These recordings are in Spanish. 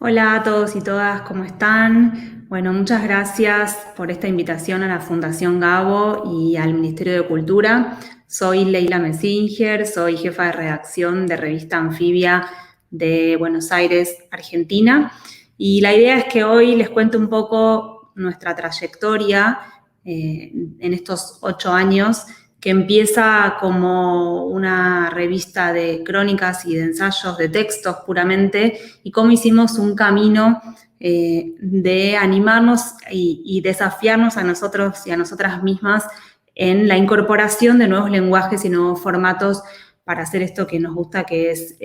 Hola a todos y todas, ¿cómo están? Bueno, muchas gracias por esta invitación a la Fundación Gabo y al Ministerio de Cultura. Soy Leila Messinger, soy jefa de redacción de Revista Anfibia de Buenos Aires, Argentina. Y la idea es que hoy les cuente un poco nuestra trayectoria en estos 8 años, que empieza como una revista de crónicas y de ensayos, de textos puramente, y cómo hicimos un camino de animarnos y desafiarnos a nosotros y a nosotras mismas en la incorporación de nuevos lenguajes y nuevos formatos para hacer esto que nos gusta, que es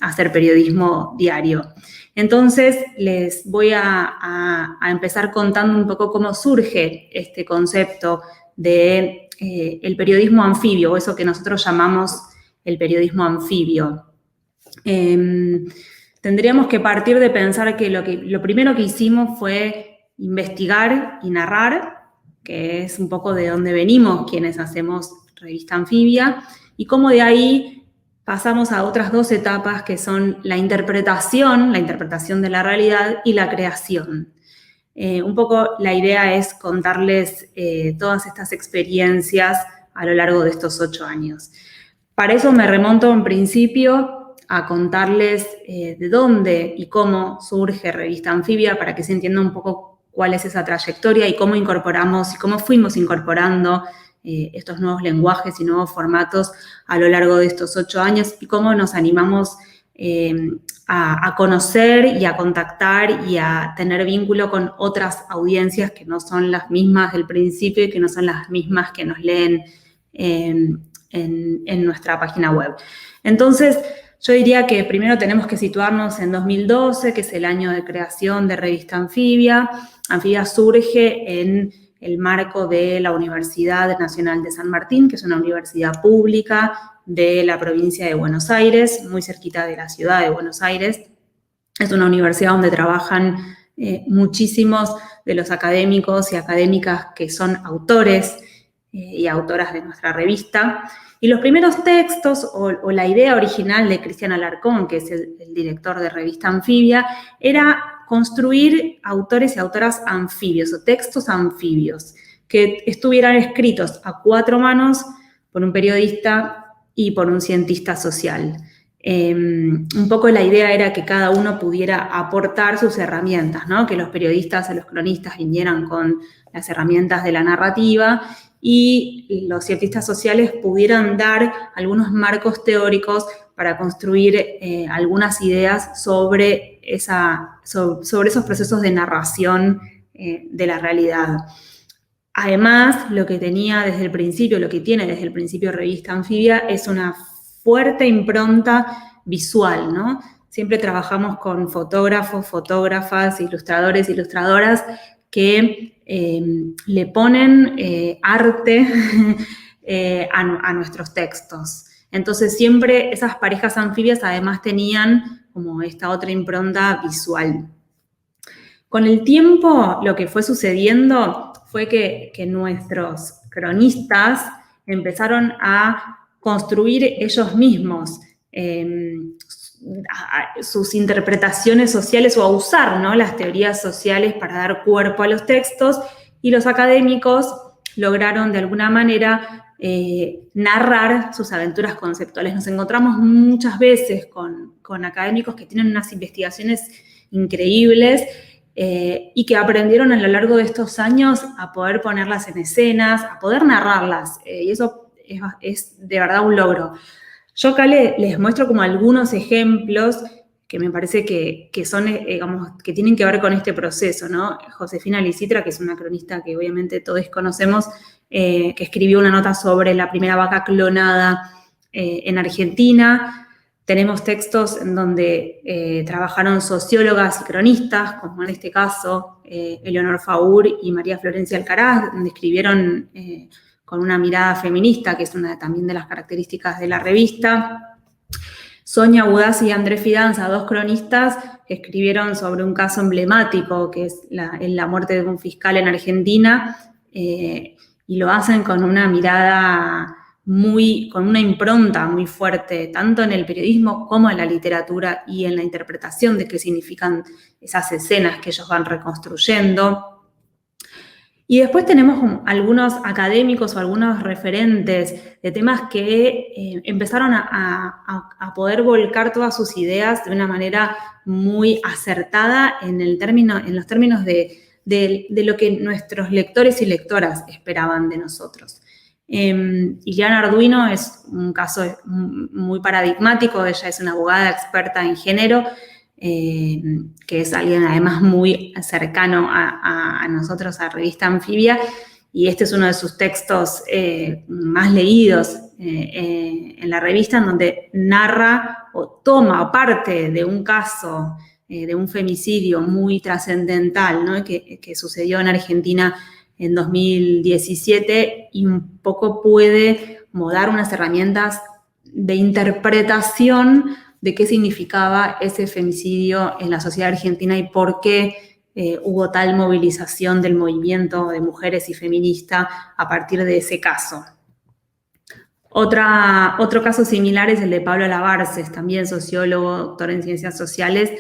hacer periodismo diario. Entonces, les voy a empezar contando un poco cómo surge este concepto de el periodismo anfibio, o eso que nosotros llamamos el periodismo anfibio. Tendríamos que partir de pensar que lo primero que hicimos fue investigar y narrar, que es un poco de dónde venimos quienes hacemos Revista Anfibia, y cómo de ahí pasamos a otras 2 etapas que son la interpretación de la realidad y la creación. Un poco la idea es contarles todas estas experiencias a lo largo de estos 8 años. Para eso me remonto en principio a contarles de dónde y cómo surge Revista Anfibia, para que se entienda un poco cuál es esa trayectoria y cómo incorporamos y cómo fuimos incorporando estos nuevos lenguajes y nuevos formatos a lo largo de estos 8 años y cómo nos animamos a conocer y a contactar y a tener vínculo con otras audiencias que no son las mismas del principio y que no son las mismas que nos leen en nuestra página web. Entonces, yo diría que primero tenemos que situarnos en 2012, que es el año de creación de Revista Anfibia. Anfibia surge en el marco de la Universidad Nacional de San Martín, que es una universidad pública de la provincia de Buenos Aires, muy cerquita de la ciudad de Buenos Aires. Es una universidad donde trabajan muchísimos de los académicos y académicas que son autores y autoras de nuestra revista. Y los primeros textos o la idea original de Cristian Alarcón, que es el director de Revista Anfibia, era construir autores y autoras anfibios o textos anfibios que estuvieran escritos a 4 manos por un periodista y por un cientista social. Un poco la idea era que cada uno pudiera aportar sus herramientas, ¿no? Que los periodistas o los cronistas vinieran con las herramientas de la narrativa y los cientistas sociales pudieran dar algunos marcos teóricos para construir algunas ideas sobre esos procesos de narración de la realidad. Además, lo que tiene desde el principio Revista Anfibia es una fuerte impronta visual, ¿no? Siempre trabajamos con fotógrafos, fotógrafas, ilustradores, ilustradoras que le ponen arte a nuestros textos. Entonces, siempre esas parejas anfibias además tenían como esta otra impronta visual. Con el tiempo, lo que fue sucediendo fue que nuestros cronistas empezaron a construir ellos mismos sus interpretaciones sociales o a usar, ¿no?, las teorías sociales para dar cuerpo a los textos, y los académicos lograron de alguna manera narrar sus aventuras conceptuales. Nos encontramos muchas veces con académicos que tienen unas investigaciones increíbles y que aprendieron a lo largo de estos años a poder ponerlas en escenas, a poder narrarlas, y eso es de verdad un logro. Yo acá les muestro como algunos ejemplos que me parece que son, digamos, que tienen que ver con este proceso, ¿no? Josefina Licitra, que es una cronista que obviamente todos conocemos, que escribió una nota sobre la primera vaca clonada en Argentina. Tenemos textos en donde trabajaron sociólogas y cronistas, como en este caso Eleonor Faur y María Florencia Alcaraz, donde escribieron con una mirada feminista, que es una también de las características de la revista. Sonia Budazzi y Andrés Fidanza, 2 cronistas que escribieron sobre un caso emblemático, que es la muerte de un fiscal en Argentina, y lo hacen con una mirada con una impronta muy fuerte, tanto en el periodismo como en la literatura y en la interpretación de qué significan esas escenas que ellos van reconstruyendo. Y después tenemos algunos académicos o algunos referentes de temas que empezaron a poder volcar todas sus ideas de una manera muy acertada en los términos de lo que nuestros lectores y lectoras esperaban de nosotros. Iliana Arduino es un caso muy paradigmático. Ella es una abogada experta en género, que es alguien además muy cercano a nosotros, a Revista Anfibia, y este es uno de sus textos más leídos en la revista, en donde narra o toma parte de un caso, de un femicidio muy trascendental, ¿no?, que sucedió en Argentina en 2017, y un poco puede como dar unas herramientas de interpretación de qué significaba ese femicidio en la sociedad argentina y por qué hubo tal movilización del movimiento de mujeres y feminista a partir de ese caso. Otro caso similar es el de Pablo Lavarces, también sociólogo, doctor en ciencias sociales,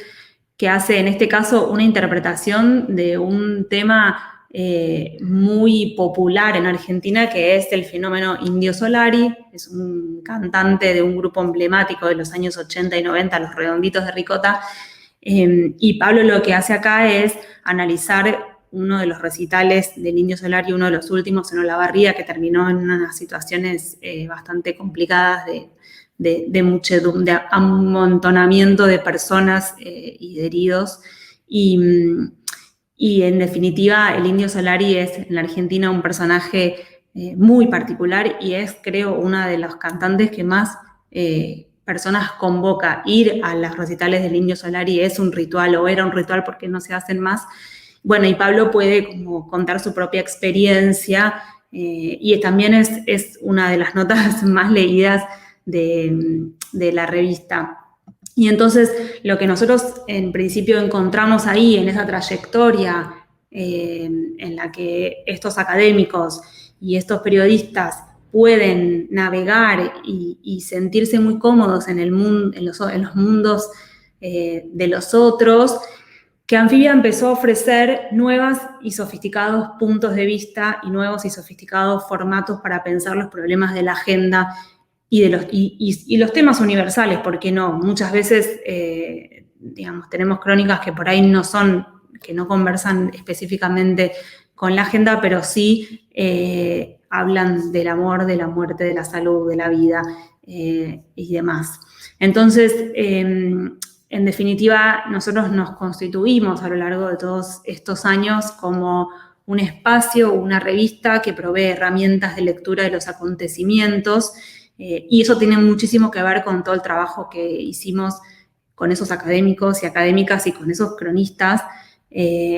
que hace en este caso una interpretación de un tema muy popular en Argentina, que es el fenómeno Indio Solari. Es un cantante de un grupo emblemático de los años 80 y 90, Los Redonditos de Ricota, y Pablo lo que hace acá es analizar uno de los recitales del Indio Solari, uno de los últimos en Olavarría, que terminó en unas situaciones bastante complicadas de muchedumbre, de amontonamiento de personas y de heridos. Y en definitiva, el Indio Solari es en la Argentina un personaje muy particular, y es, creo, una de los cantantes que más personas convoca. Ir a los recitales del Indio Solari es un ritual, o era un ritual porque no se hacen más. Bueno, y Pablo puede como contar su propia experiencia, y también es una de las notas más leídas de la revista. Y entonces lo que nosotros en principio encontramos ahí, en esa trayectoria en la que estos académicos y estos periodistas pueden navegar y sentirse muy cómodos en los mundos de los otros, que Anfibia empezó a ofrecer nuevos y sofisticados puntos de vista y nuevos y sofisticados formatos para pensar los problemas de la agenda y los temas universales, ¿por qué no? Muchas veces, digamos, tenemos crónicas que por ahí que no conversan específicamente con la agenda, pero sí hablan del amor, de la muerte, de la salud, de la vida y demás. Entonces, en definitiva, nosotros nos constituimos a lo largo de todos estos años como un espacio, una revista que provee herramientas de lectura de los acontecimientos, y eso tiene muchísimo que ver con todo el trabajo que hicimos con esos académicos y académicas y con esos cronistas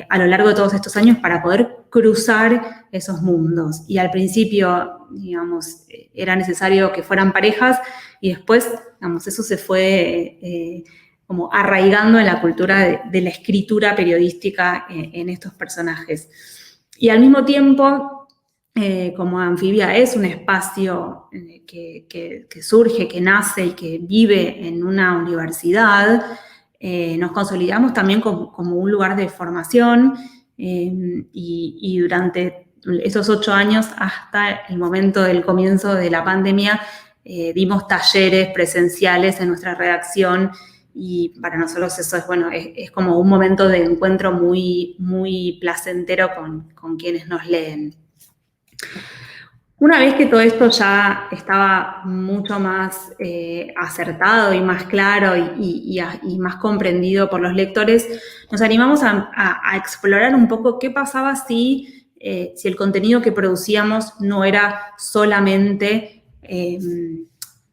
a lo largo de todos estos años para poder cruzar esos mundos. Y al principio, digamos, era necesario que fueran parejas, y después, digamos, eso se fue como arraigando en la cultura de la escritura periodística en estos personajes. Y al mismo tiempo, como Anfibia es un espacio que surge, que nace y que vive en una universidad, nos consolidamos también como un lugar de formación, y durante esos 8 años, hasta el momento del comienzo de la pandemia, dimos talleres presenciales en nuestra redacción, y para nosotros eso es como un momento de encuentro muy, muy placentero con quienes nos leen. Una vez que todo esto ya estaba mucho más acertado y más claro y más comprendido por los lectores, nos animamos a explorar un poco qué pasaba si el contenido que producíamos no era solamente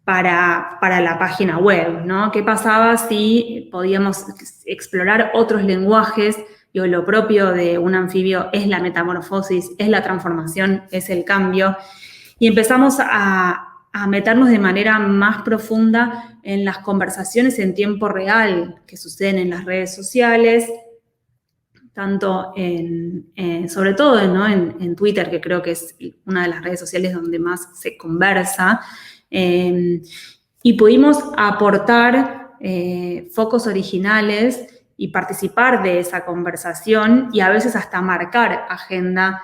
para la página web, ¿no? ¿Qué pasaba si podíamos explorar otros lenguajes? Lo propio de un anfibio es la metamorfosis, es la transformación, es el cambio. Y empezamos a meternos de manera más profunda en las conversaciones en tiempo real que suceden en las redes sociales, tanto sobre todo, ¿no?, en Twitter, que creo que es una de las redes sociales donde más se conversa, y pudimos aportar focos originales y participar de esa conversación y a veces hasta marcar agenda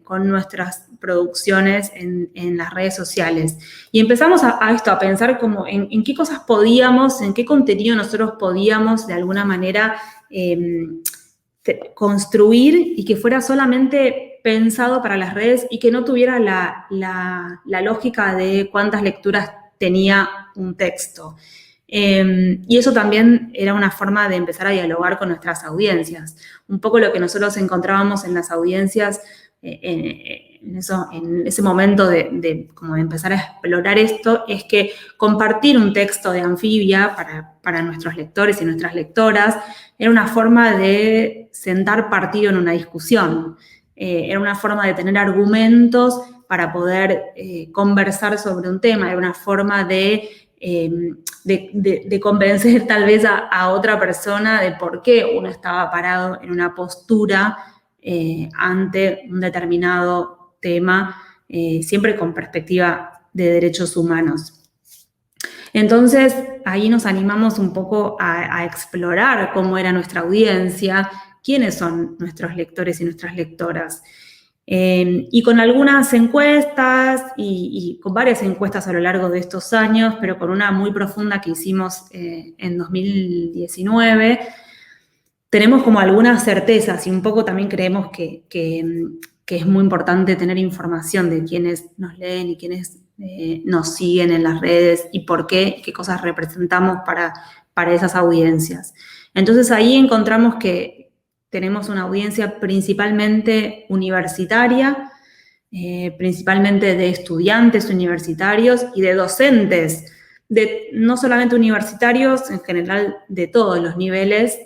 con nuestras producciones en las redes sociales. Y empezamos a pensar como en qué cosas podíamos, en qué contenido nosotros podíamos de alguna manera construir y que fuera solamente pensado para las redes y que no tuviera la lógica de cuántas lecturas tenía un texto. Y eso también era una forma de empezar a dialogar con nuestras audiencias. Un poco lo que nosotros encontrábamos en las audiencias en ese momento como de empezar a explorar esto, es que compartir un texto de Anfibia para nuestros lectores y nuestras lectoras era una forma de sentar partido en una discusión. Era una forma de tener argumentos para poder conversar sobre un tema, era una forma de convencer tal vez a otra persona de por qué uno estaba parado en una postura ante un determinado tema, siempre con perspectiva de derechos humanos. Entonces, ahí nos animamos un poco a explorar cómo era nuestra audiencia, quiénes son nuestros lectores y nuestras lectoras. Y con algunas encuestas y con varias encuestas a lo largo de estos años, pero con una muy profunda que hicimos en 2019, tenemos como algunas certezas y un poco también creemos que es muy importante tener información de quiénes nos leen y quiénes nos siguen en las redes y por qué cosas representamos para esas audiencias. Entonces ahí encontramos que tenemos una audiencia principalmente universitaria, principalmente de estudiantes universitarios y de docentes, no solamente universitarios, en general de todos los niveles,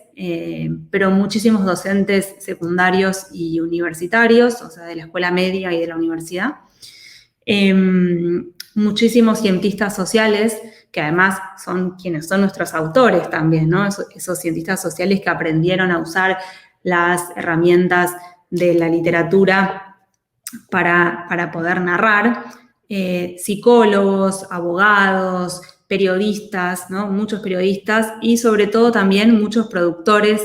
pero muchísimos docentes secundarios y universitarios, o sea, de la escuela media y de la universidad. Muchísimos cientistas sociales, que además son quienes son nuestros autores también, ¿no? Esos cientistas sociales que aprendieron a usar las herramientas de la literatura para poder narrar, psicólogos, abogados, periodistas, ¿no? Muchos periodistas y sobre todo también muchos productores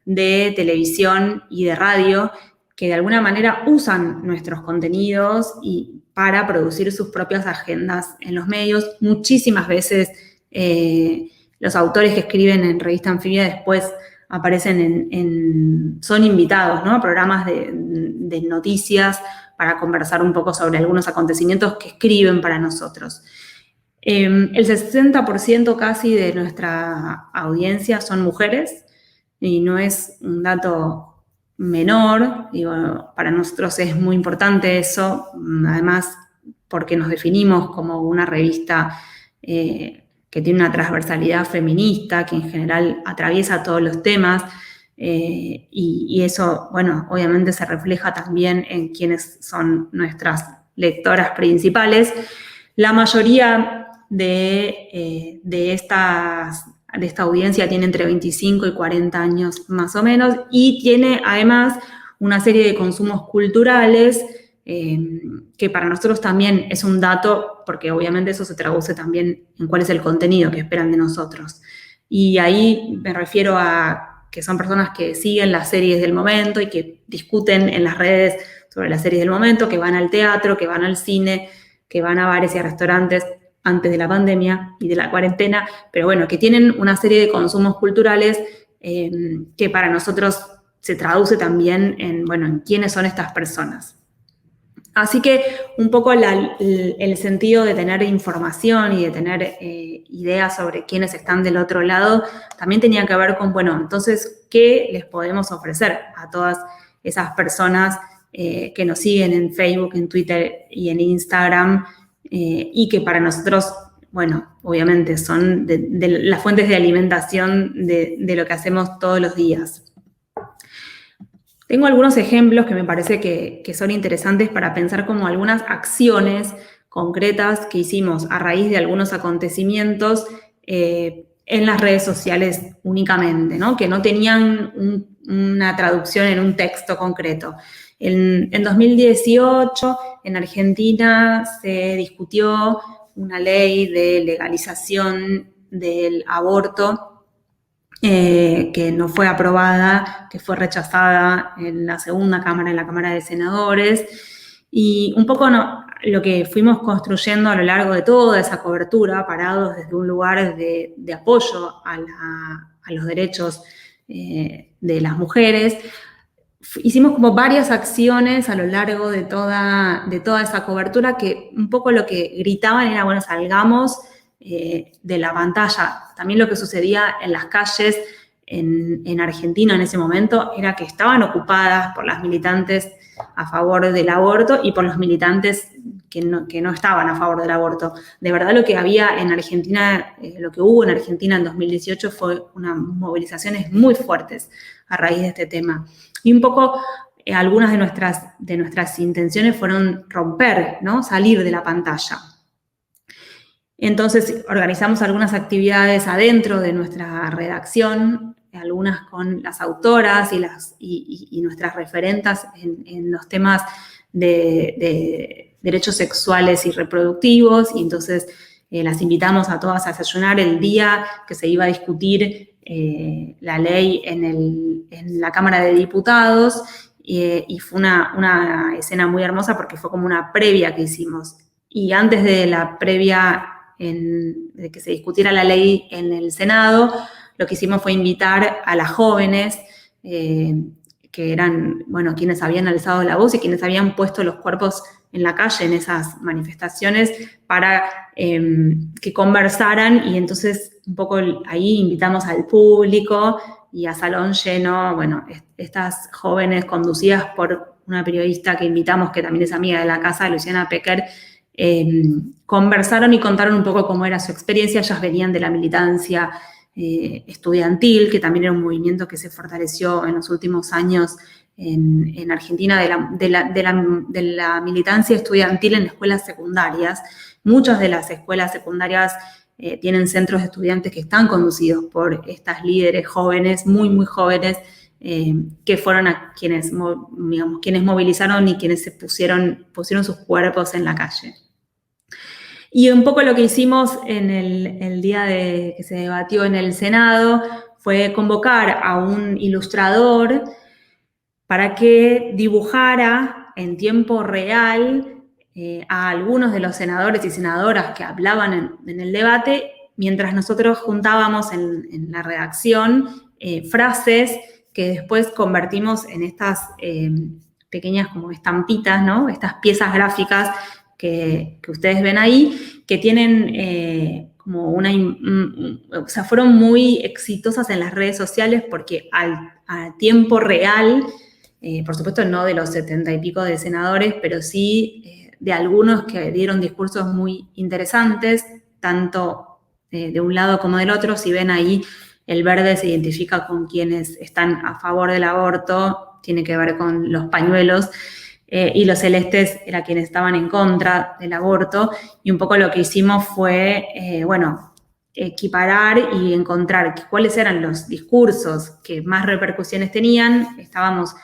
de televisión y de radio que de alguna manera usan nuestros contenidos y para producir sus propias agendas en los medios. Muchísimas veces los autores que escriben en Revista Anfibia después aparecen son invitados, ¿no?, a programas de noticias para conversar un poco sobre algunos acontecimientos que escriben para nosotros. El 60% casi de nuestra audiencia son mujeres y no es un dato menor, digo, para nosotros es muy importante eso, además porque nos definimos como una revista que tiene una transversalidad feminista, que en general atraviesa todos los temas, y eso, bueno, obviamente se refleja también en quienes son nuestras lectoras principales. La mayoría de esta audiencia tiene entre 25 y 40 años más o menos y tiene además una serie de consumos culturales que para nosotros también es un dato porque obviamente eso se traduce también en cuál es el contenido que esperan de nosotros. Y ahí me refiero a que son personas que siguen las series del momento y que discuten en las redes sobre las series del momento, que van al teatro, que van al cine, que van a bares y a restaurantes antes de la pandemia y de la cuarentena, pero bueno, que tienen una serie de consumos culturales que para nosotros se traduce también en quiénes son estas personas. Así que un poco el sentido de tener información y de tener ideas sobre quiénes están del otro lado también tenía que ver con, bueno, entonces, ¿qué les podemos ofrecer a todas esas personas que nos siguen en Facebook, en Twitter y en Instagram y que para nosotros, bueno, obviamente son de las fuentes de alimentación de lo que hacemos todos los días? Tengo algunos ejemplos que me parece que son interesantes para pensar como algunas acciones concretas que hicimos a raíz de algunos acontecimientos en las redes sociales únicamente, ¿no? Que no tenían una traducción en un texto concreto. En 2018, en Argentina, se discutió una ley de legalización del aborto que no fue aprobada, que fue rechazada en la segunda cámara, en la Cámara de Senadores. Y un poco lo que fuimos construyendo a lo largo de toda esa cobertura, parados desde un lugar de apoyo a los derechos de las mujeres, hicimos como varias acciones a lo largo de toda esa cobertura que un poco lo que gritaban era, bueno, salgamos de la pantalla. También lo que sucedía en las calles en Argentina en ese momento era que estaban ocupadas por las militantes a favor del aborto y por los militantes que no estaban a favor del aborto. De verdad lo que había en Argentina, lo que hubo en Argentina en 2018 fue unas movilizaciones muy fuertes a raíz de este tema. Y un poco algunas de nuestras intenciones fueron romper, ¿no? Salir de la pantalla. Entonces organizamos algunas actividades adentro de nuestra redacción, algunas con las autoras y nuestras referentas en los temas de derechos sexuales y reproductivos, y entonces las invitamos a todas a desayunar el día que se iba a discutir la ley en la Cámara de Diputados, y fue una escena muy hermosa porque fue como una previa que hicimos. Y antes de la previa de que se discutiera la ley en el Senado, lo que hicimos fue invitar a las jóvenes que eran, bueno, quienes habían alzado la voz y quienes habían puesto los cuerpos en la calle en esas manifestaciones para que conversaran, y entonces un poco ahí invitamos al público y a salón lleno, bueno, estas jóvenes conducidas por una periodista que invitamos, que también es amiga de la casa, Luciana Pecker, conversaron y contaron un poco cómo era su experiencia. Ellas venían de la militancia estudiantil, que también era un movimiento que se fortaleció en los últimos años en Argentina, de la militancia estudiantil en escuelas secundarias. Muchas de las escuelas secundarias tienen centros de estudiantes que están conducidos por estas líderes jóvenes, muy, muy jóvenes, que fueron a quienes movilizaron y quienes pusieron sus cuerpos en la calle. Y un poco lo que hicimos en el día que se debatió en el Senado fue convocar a un ilustrador para que dibujara en tiempo real a algunos de los senadores y senadoras que hablaban en el debate, mientras nosotros juntábamos en la redacción frases que después convertimos en estas pequeñas como estampitas, ¿no? Estas piezas gráficas que ustedes ven ahí, que tienen como o sea, fueron muy exitosas en las redes sociales porque a tiempo real, por supuesto no de los 70 y pico de senadores, pero sí de algunos que dieron discursos muy interesantes, tanto de un lado como del otro. Si ven ahí, el verde se identifica con quienes están a favor del aborto, tiene que ver con los pañuelos, y los celestes eran quienes estaban en contra del aborto, y un poco lo que hicimos fue, equiparar y encontrar cuáles eran los discursos que más repercusiones tenían. Estábamos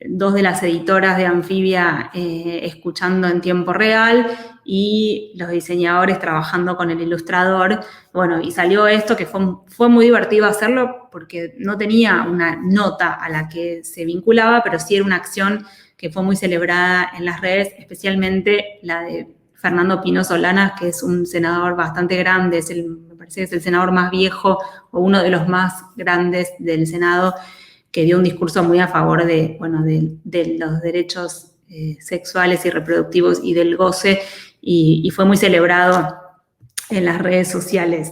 dos de las editoras de Anfibia escuchando en tiempo real y los diseñadores trabajando con el ilustrador. Bueno, y salió esto que fue muy divertido hacerlo porque no tenía una nota a la que se vinculaba, pero sí era una acción que fue muy celebrada en las redes, especialmente la de Fernando Pino Solanas, que es un senador bastante grande, me parece que es el senador más viejo o uno de los más grandes del Senado, que dio un discurso muy a favor de los derechos sexuales y reproductivos y del goce, y fue muy celebrado en las redes sociales.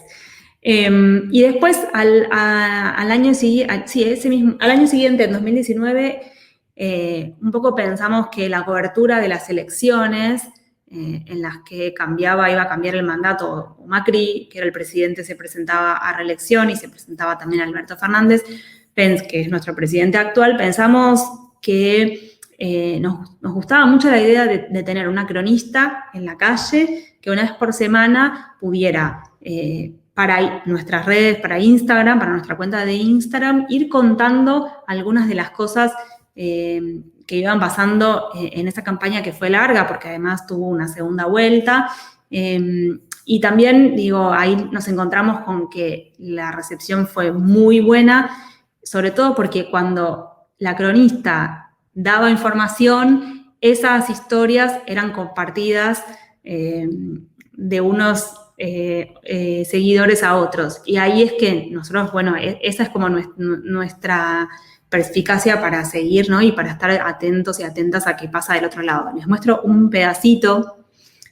Y después, al año siguiente, en 2019, un poco pensamos que la cobertura de las elecciones, en las que iba a cambiar el mandato, o Macri, que era el presidente, se presentaba a reelección, y se presentaba también Alberto Fernández, que es nuestro presidente actual. Pensamos que nos gustaba mucho la idea de tener una cronista en la calle que una vez por semana pudiera para nuestras redes, para Instagram, para nuestra cuenta de Instagram, ir contando algunas de las cosas que iban pasando en esa campaña que fue larga, porque además tuvo una segunda vuelta. Y también, digo, ahí nos encontramos con que la recepción fue muy buena, sobre todo porque cuando la cronista daba información, esas historias eran compartidas de unos seguidores a otros. Y ahí es que nosotros, bueno, esa es como nuestra perspicacia para seguir, ¿no? Y para estar atentos y atentas a qué pasa del otro lado. Les muestro un pedacito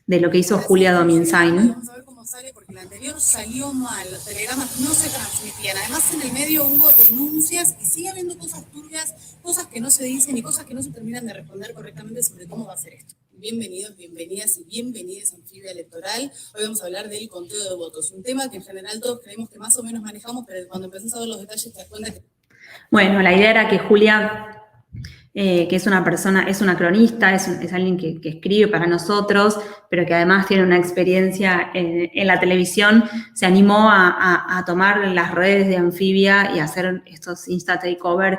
de lo que hizo Julia Dominzain. Vamos a ver cómo sale, porque el anterior salió mal, los telegramas no se transmitían. Además, en el medio hubo denuncias y sigue habiendo cosas turbias, cosas que no se dicen y cosas que no se terminan de responder correctamente sobre cómo va a ser esto. Bienvenidos, bienvenidas y bienvenidas a Anfibia Electoral. Hoy vamos a hablar del conteo de votos, un tema que en general todos creemos que más o menos manejamos, pero cuando empezás a ver los detalles te das cuenta que... Bueno, la idea era que Julia, que es una persona, es una cronista, es alguien que escribe para nosotros, pero que además tiene una experiencia en la televisión, se animó a tomar las redes de Anfibia y a hacer estos Insta Takeover,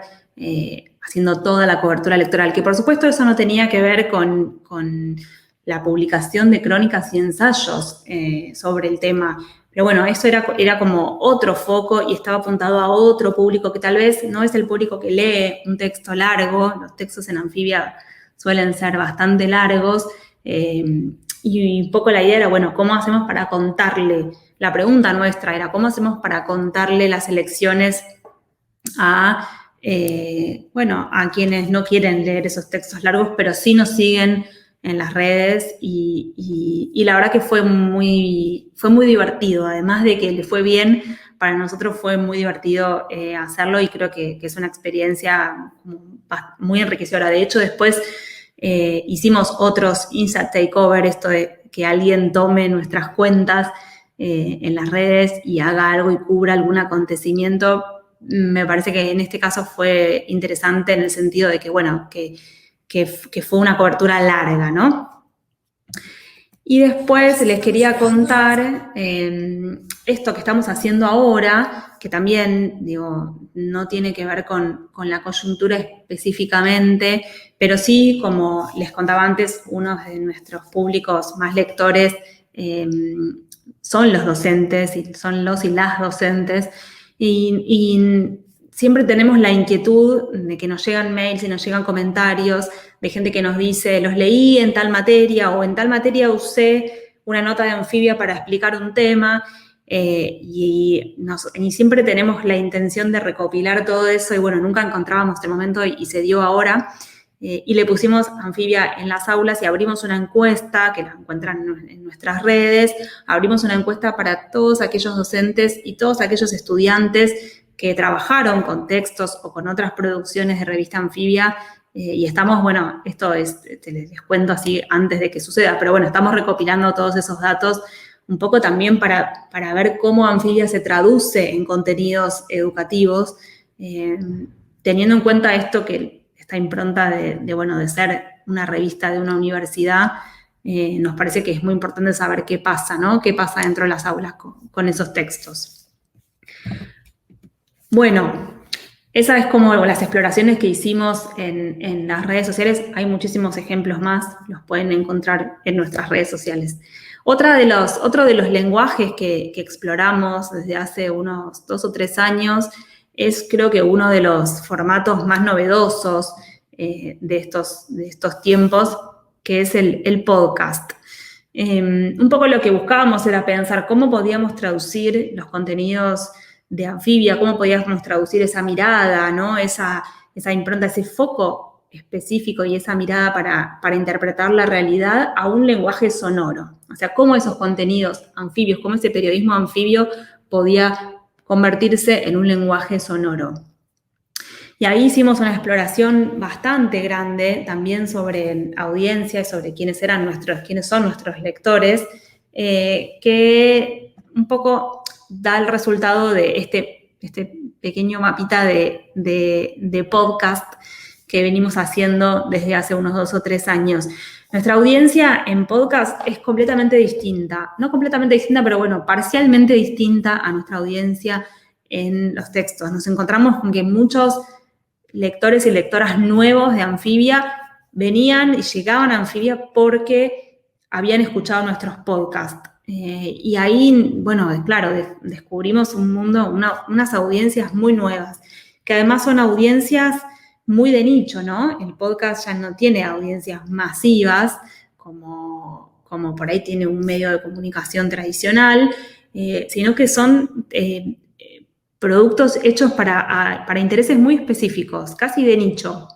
haciendo toda la cobertura electoral, que por supuesto eso no tenía que ver con la publicación de crónicas y ensayos sobre el tema. Pero bueno, eso era como otro foco y estaba apuntado a otro público que tal vez no es el público que lee un texto largo. Los textos en Anfibia suelen ser bastante largos. Y un poco la idea era, bueno, ¿cómo hacemos para contarle? La pregunta nuestra era, ¿cómo hacemos para contarle las elecciones a quienes no quieren leer esos textos largos, pero sí nos siguen en las redes y la verdad que fue muy divertido, además de que le fue bien, para nosotros fue muy divertido hacerlo y creo que es una experiencia muy enriquecedora. De hecho, después hicimos otros Insta Takeover, esto de que alguien tome nuestras cuentas en las redes y haga algo y cubra algún acontecimiento. Me parece que en este caso fue interesante en el sentido de que, bueno, que fue una cobertura larga, ¿no? Y después les quería contar esto que estamos haciendo ahora, que también, digo, no tiene que ver con la coyuntura específicamente, pero sí, como les contaba antes, uno de nuestros públicos más lectores son los docentes, y son los y las docentes, y siempre tenemos la inquietud de que nos llegan mails y nos llegan comentarios de gente que nos dice, los leí en tal materia o en tal materia usé una nota de Anfibia para explicar un tema y siempre tenemos la intención de recopilar todo eso y bueno, nunca encontrábamos el momento y se dio ahora. Y le pusimos Anfibia en las aulas y abrimos una encuesta, que la encuentran en nuestras redes, abrimos una encuesta para todos aquellos docentes y todos aquellos estudiantes que trabajaron con textos o con otras producciones de revista Anfibia y estamos, bueno, esto les cuento así antes de que suceda, pero bueno, estamos recopilando todos esos datos un poco también para ver cómo Anfibia se traduce en contenidos educativos, teniendo en cuenta esto que esta impronta de ser una revista de una universidad, nos parece que es muy importante saber qué pasa, ¿no? Qué pasa dentro de las aulas con esos textos. Bueno, esa es como las exploraciones que hicimos en las redes sociales. Hay muchísimos ejemplos más, los pueden encontrar en nuestras redes sociales. Otro de los lenguajes que exploramos desde hace unos 2 o 3 años es, creo que, uno de los formatos más novedosos de estos tiempos, que es el podcast. Un poco lo que buscábamos era pensar cómo podíamos traducir los contenidos de Anfibia, cómo podíamos traducir esa mirada, ¿no? Esa impronta, ese foco específico y esa mirada para interpretar la realidad a un lenguaje sonoro. O sea, cómo esos contenidos anfibios, cómo ese periodismo anfibio podía convertirse en un lenguaje sonoro. Y ahí hicimos una exploración bastante grande también sobre audiencia y sobre quiénes son nuestros lectores, que un poco da el resultado de este pequeño mapita de podcast que venimos haciendo desde hace unos 2 o 3 años. Nuestra audiencia en podcast es completamente distinta. No completamente distinta, pero bueno, parcialmente distinta a nuestra audiencia en los textos. Nos encontramos con que muchos lectores y lectoras nuevos de Anfibia venían y llegaban a Anfibia porque habían escuchado nuestros podcasts. Y ahí, bueno, claro, descubrimos un mundo, unas audiencias muy nuevas, que además son audiencias muy de nicho, ¿no? El podcast ya no tiene audiencias masivas, como por ahí tiene un medio de comunicación tradicional, sino que son productos hechos para intereses muy específicos, casi de nicho.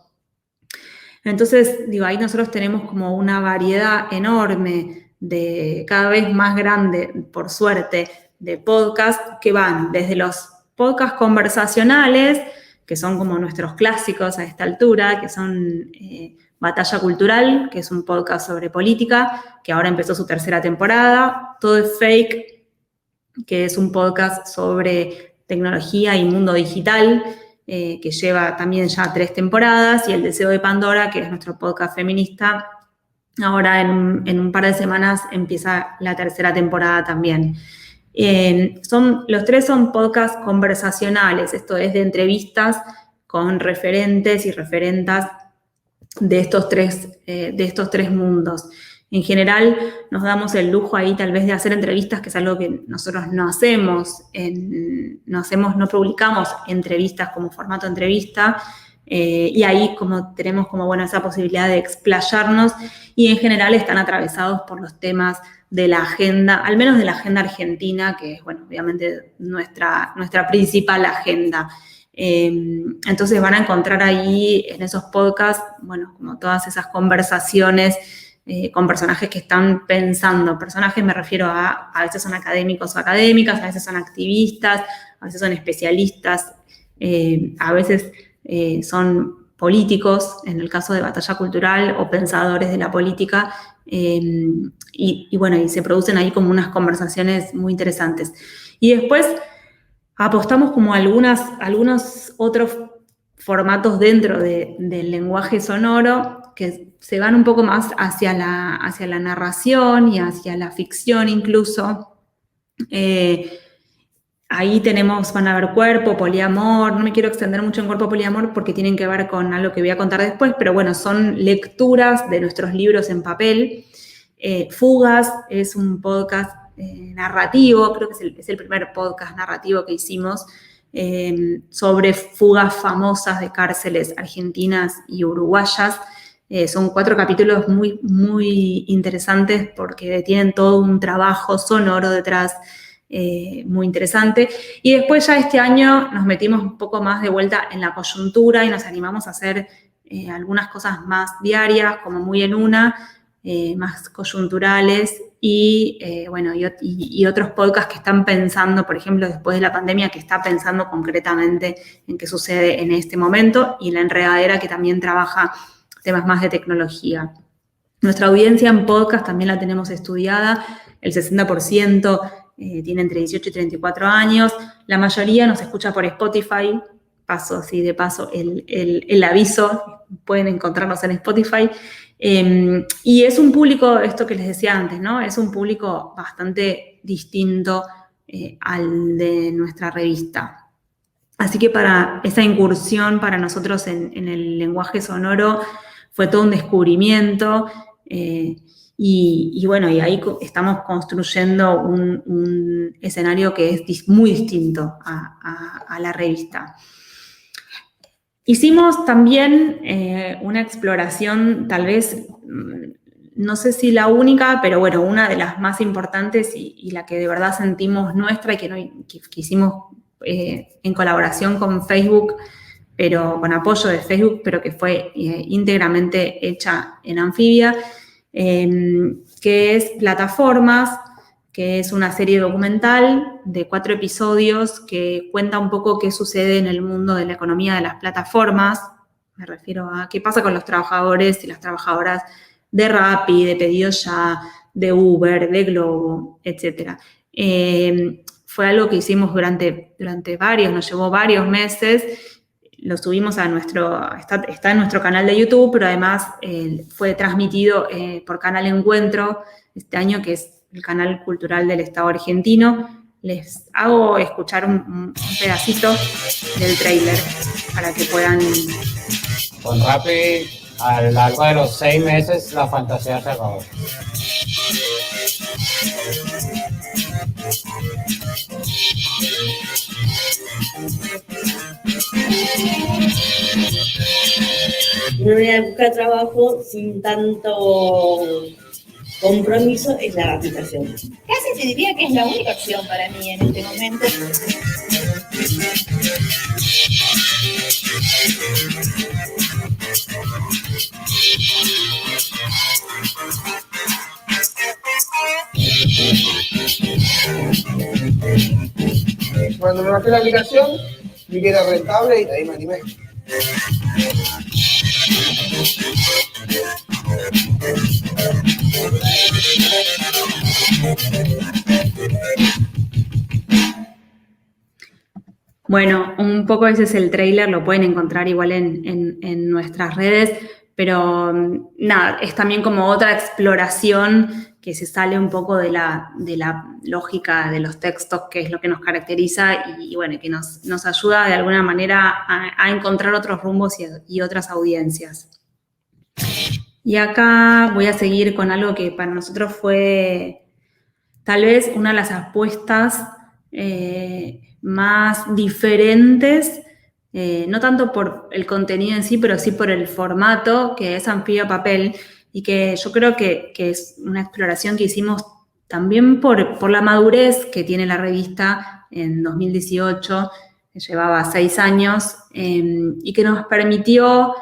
Entonces, digo, ahí nosotros tenemos como una variedad enorme de cada vez más grande, por suerte, de podcasts que van desde los podcasts conversacionales, que son como nuestros clásicos a esta altura, que son Batalla Cultural, que es un podcast sobre política, que ahora empezó su 3ª temporada, Todo es Fake, que es un podcast sobre tecnología y mundo digital, que lleva también ya 3 temporadas, y El Deseo de Pandora, que es nuestro podcast feminista. Ahora en un par de semanas empieza la 3ª temporada también. Los 3 son podcasts conversacionales, esto es de entrevistas con referentes y referentas de estos tres mundos. En general nos damos el lujo ahí tal vez de hacer entrevistas, que es algo que nosotros no hacemos, no publicamos entrevistas como formato entrevista, y ahí tenemos esa posibilidad de explayarnos, y en general están atravesados por los temas de la agenda, al menos de la agenda argentina, que es, obviamente nuestra principal agenda. Entonces van a encontrar ahí en esos podcasts, como todas esas conversaciones con personajes que están pensando. Personajes me refiero a veces son académicos o académicas, a veces son activistas, a veces son especialistas, a veces son políticos, en el caso de Batalla Cultural, o pensadores de la política, y se producen ahí como unas conversaciones muy interesantes. Y después apostamos como algunos otros formatos dentro del lenguaje sonoro que se van un poco más hacia la narración y hacia la ficción incluso. Ahí van a ver cuerpo, poliamor. No me quiero extender mucho en cuerpo, poliamor porque tienen que ver con algo que voy a contar después, pero son lecturas de nuestros libros en papel. Fugas es un podcast narrativo, creo que es el primer podcast narrativo que hicimos sobre fugas famosas de cárceles argentinas y uruguayas. Son 4 capítulos muy, muy interesantes porque tienen todo un trabajo sonoro detrás muy interesante. Y después ya este año nos metimos un poco más de vuelta en la coyuntura y nos animamos a hacer algunas cosas más diarias, como muy en una, más coyunturales, y otros podcasts que están pensando, por ejemplo, después de la pandemia, que está pensando concretamente en qué sucede en este momento, y La Enredadera, que también trabaja temas más de tecnología. Nuestra audiencia en podcast también la tenemos estudiada, el 60% tiene entre 18 y 34 años, la mayoría nos escucha por Spotify. Paso así de paso el aviso, pueden encontrarnos en Spotify. Y es un público, esto que les decía antes, ¿no? Es un público bastante distinto al de nuestra revista. Así que para esa incursión para nosotros en el lenguaje sonoro fue todo un descubrimiento, y ahí estamos construyendo un escenario que es muy distinto a la revista. Hicimos también una exploración, tal vez, no sé si la única, pero una de las más importantes y la que de verdad sentimos nuestra y que hicimos en colaboración con Facebook, pero con apoyo de Facebook, pero que fue íntegramente hecha en Anfibia, que es Plataformas, que es una serie documental de 4 episodios que cuenta un poco qué sucede en el mundo de la economía de las plataformas. Me refiero a qué pasa con los trabajadores y las trabajadoras de Rappi, de Pedido Ya, de Uber, de Globo, etc. Fue algo que hicimos durante nos llevó varios meses. lo subimos a está en nuestro canal de YouTube, pero además fue transmitido por Canal Encuentro este año, que es el canal cultural del Estado argentino. Les hago escuchar un pedacito del tráiler para que puedan... Con Rappi, a lo largo de los 6 meses, la fantasía se acabó. Una manera de buscar trabajo sin tanto compromiso es la aplicación. Casi te diría que es la única opción para mí en este momento. Cuando me bajé la aplicación, vi que era rentable y de ahí me animé. Bueno, un poco ese es el tráiler, lo pueden encontrar igual en nuestras redes, pero nada, es también como otra exploración que se sale un poco de la lógica de los textos, que es lo que nos caracteriza y bueno, que nos ayuda de alguna manera a encontrar otros rumbos y otras audiencias. Y acá voy a seguir con algo que para nosotros fue tal vez una de las apuestas más diferentes, no tanto por el contenido en sí, pero sí por el formato, que es Anfibia Papel, y que yo creo que es una exploración que hicimos también por la madurez que tiene la revista en 2018, que llevaba 6 años, y que nos permitió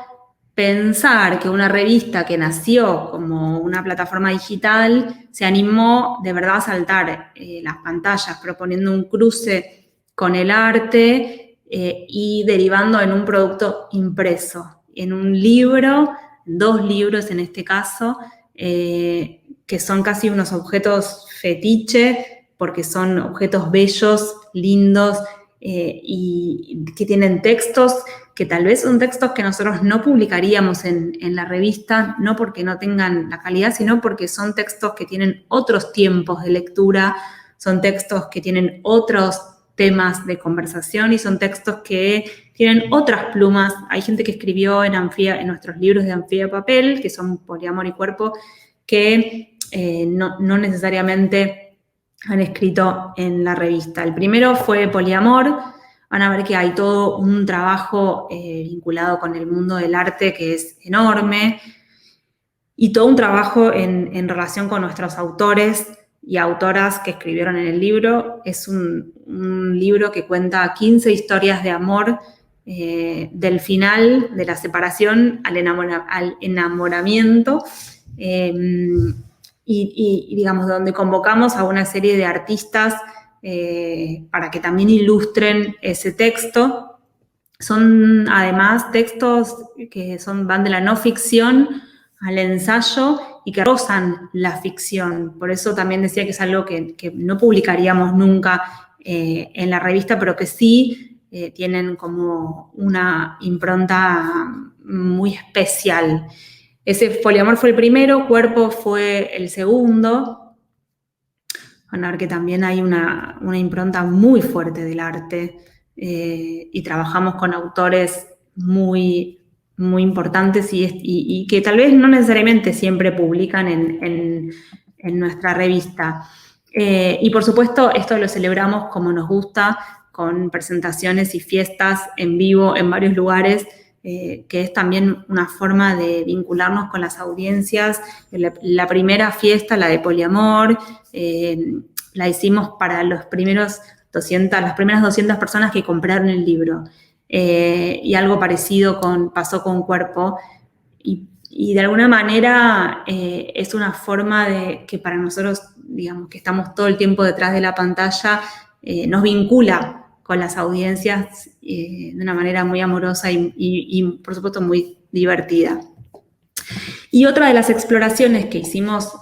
pensar que una revista que nació como una plataforma digital se animó de verdad a saltar las pantallas, proponiendo un cruce con el arte y derivando en un producto impreso, en un libro, 2 libros en este caso, que son casi unos objetos fetiche, porque son objetos bellos, lindos, y que tienen textos que tal vez son textos que nosotros no publicaríamos en la revista, no porque no tengan la calidad, sino porque son textos que tienen otros tiempos de lectura, son textos que tienen otros temas de conversación y son textos que tienen otras plumas. Hay gente que escribió en nuestros libros de Anfibia Papel, que son Poliamor y Cuerpo, que no necesariamente han escrito en la revista. El primero fue Poliamor. Van a ver que hay todo un trabajo vinculado con el mundo del arte que es enorme y todo un trabajo en relación con nuestros autores y autoras que escribieron en el libro. Es un libro que cuenta 15 historias de amor del final de la separación al enamoramiento y digamos, donde convocamos a una serie de artistas para que también ilustren ese texto. Son además textos que van de la no ficción al ensayo y que rozan la ficción. Por eso también decía que es algo que no publicaríamos nunca en la revista, pero que sí tienen como una impronta muy especial. Ese Poliamor fue el primero, Cuerpo fue el segundo. Van a ver que también hay una impronta muy fuerte del arte y trabajamos con autores muy, muy importantes y que tal vez no necesariamente siempre publican en nuestra revista. Y por supuesto, esto lo celebramos como nos gusta, con presentaciones y fiestas en vivo en varios lugares, que es también una forma de vincularnos con las audiencias. La primera fiesta, la de Poliamor, la hicimos para las primeras 200 personas que compraron el libro. Y algo parecido pasó con Cuerpo. Y de alguna manera es una forma de que para nosotros, digamos, que estamos todo el tiempo detrás de la pantalla, nos vincula con las audiencias de una manera muy amorosa y por supuesto muy divertida. Y otra de las exploraciones que hicimos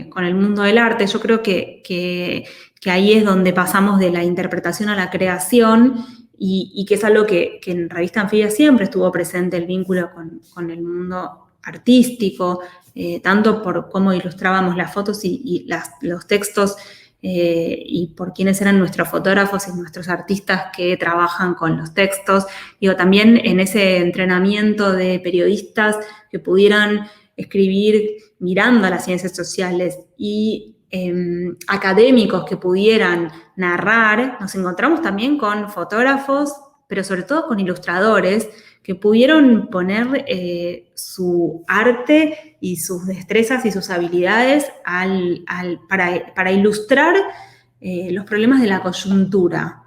con el mundo del arte, yo creo que ahí es donde pasamos de la interpretación a la creación y que es algo que en Revista Anfibia siempre estuvo presente, el vínculo con el mundo artístico, tanto por cómo ilustrábamos las fotos y los textos, y por quiénes eran nuestros fotógrafos y nuestros artistas que trabajan con los textos. Digo, también en ese entrenamiento de periodistas que pudieran escribir mirando a las ciencias sociales y académicos que pudieran narrar, nos encontramos también con fotógrafos, pero sobre todo con ilustradores que pudieron poner su arte y sus destrezas y sus habilidades para ilustrar los problemas de la coyuntura.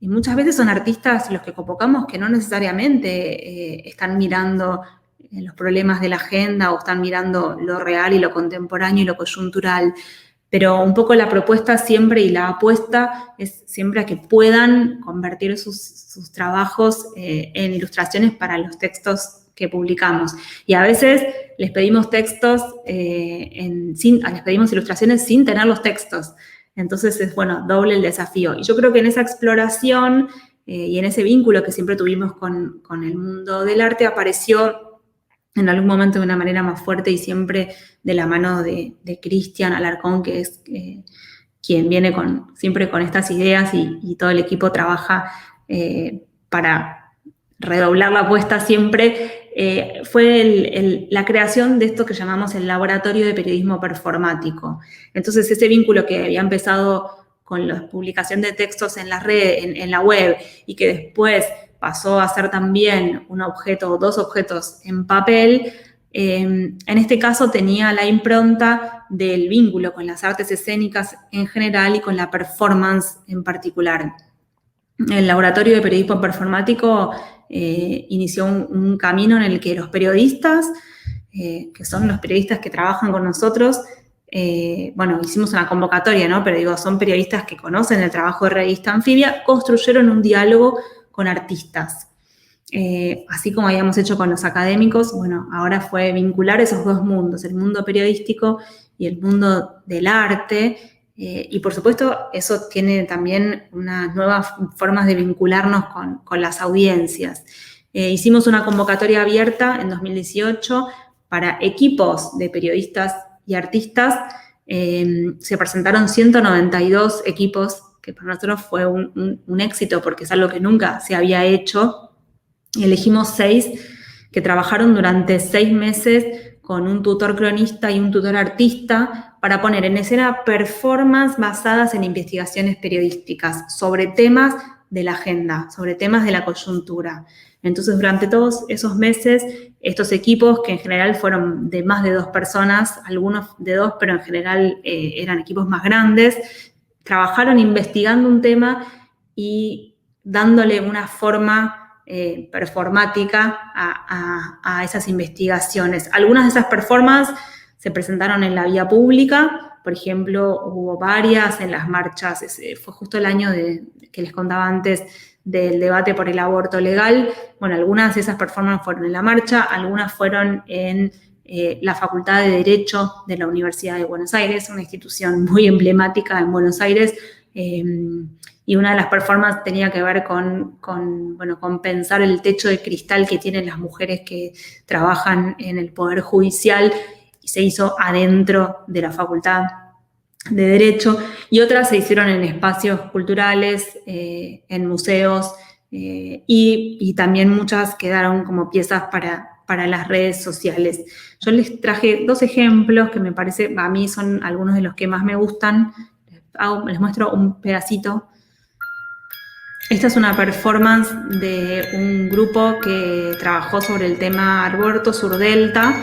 Y muchas veces son artistas los que convocamos que no necesariamente están mirando los problemas de la agenda o están mirando lo real y lo contemporáneo y lo coyuntural. Pero un poco la propuesta siempre y la apuesta es siempre a que puedan convertir sus trabajos en ilustraciones para los textos que publicamos. Y a veces les pedimos textos, les pedimos ilustraciones sin tener los textos. Entonces es, doble el desafío. Y yo creo que en esa exploración y en ese vínculo que siempre tuvimos con el mundo del arte apareció en algún momento de una manera más fuerte y siempre de la mano de Cristian Alarcón, que es quien viene siempre con estas ideas y todo el equipo trabaja para redoblar la apuesta siempre. Fue la creación de esto que llamamos el Laboratorio de Periodismo Performático. Entonces, ese vínculo que había empezado con la publicación de textos en las redes, en la web, y que después pasó a ser también un objeto o dos objetos en papel, en este caso tenía la impronta del vínculo con las artes escénicas en general y con la performance en particular. El Laboratorio de Periodismo Performático inició un camino en el que los periodistas, que son los periodistas que trabajan con nosotros, hicimos una convocatoria, ¿no? Pero digo, son periodistas que conocen el trabajo de Revista Anfibia, construyeron un diálogo con artistas. Así como habíamos hecho con los académicos, ahora fue vincular esos dos mundos, el mundo periodístico y el mundo del arte, y por supuesto eso tiene también unas nuevas formas de vincularnos con las audiencias. Hicimos una convocatoria abierta en 2018 para equipos de periodistas y artistas. Se presentaron 192 equipos, que para nosotros fue un éxito porque es algo que nunca se había hecho. Elegimos 6 que trabajaron durante 6 meses con un tutor cronista y un tutor artista para poner en escena performances basadas en investigaciones periodísticas sobre temas de la agenda, sobre temas de la coyuntura. Entonces, durante todos esos meses, estos equipos, que en general fueron de más de 2 personas, algunos de 2, pero en general eran equipos más grandes, trabajaron investigando un tema y dándole una forma performática a esas investigaciones. Algunas de esas performances se presentaron en la vía pública, por ejemplo, hubo varias en las marchas, fue justo el año que les contaba antes del debate por el aborto legal. Algunas de esas performances fueron en la marcha, algunas fueron en la Facultad de Derecho de la Universidad de Buenos Aires, una institución muy emblemática en Buenos Aires, y una de las performances tenía que ver con pensar el techo de cristal que tienen las mujeres que trabajan en el Poder Judicial, y se hizo adentro de la Facultad de Derecho, y otras se hicieron en espacios culturales, en museos, y también muchas quedaron como piezas para las redes sociales. Yo les traje 2 ejemplos que me parece, a mí son algunos de los que más me gustan. Les muestro un pedacito. Esta es una performance de un grupo que trabajó sobre el tema aborto, Surdelta,